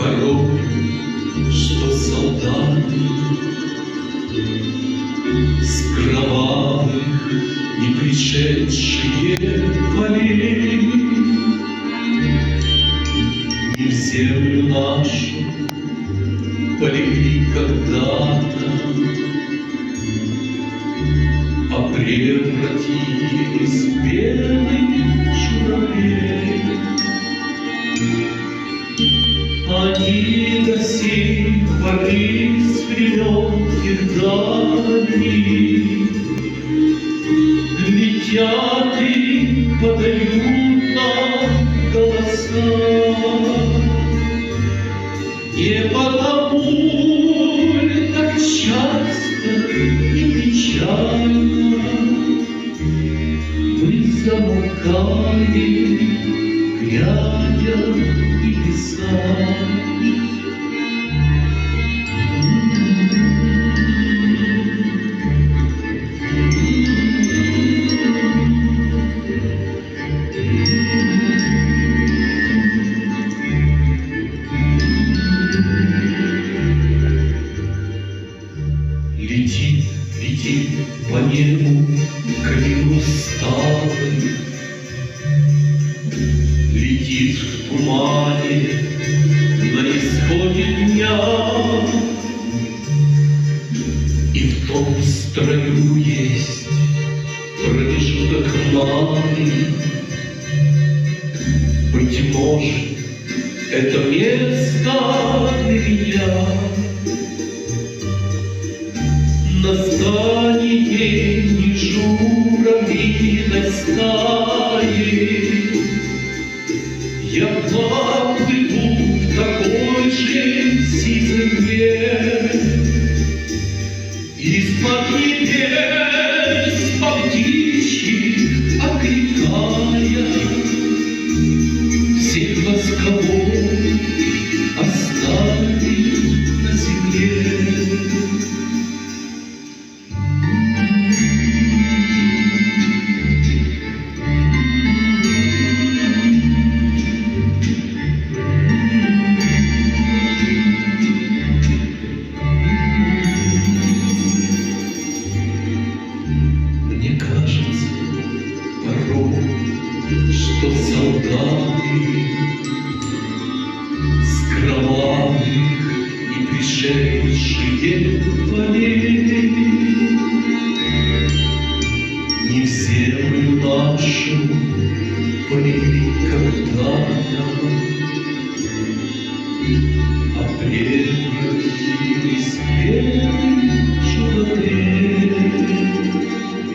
порой, что солдаты с кровавых не пришедшие полей не в землю нашу полегли когда-то, а превратились в белых журавлей. Они до сих поры с времен тех давних летят и подают нам голоса. Не потому ли так часто и печально мы замолкаем, глядя в небеса? Летит, летит по небу клин усталый, летит в тумане на исходе дня, и в том строю есть промежуток малый. Быть может, это место для меня. На здании не журавлиной стаи я плыву в такой же сизой мгле. Из-под небес по птичьи окликая всех восковых оставив на земле. Что солдаты с кровавых и пришедшие полей не в землю нашу полегли когда-то,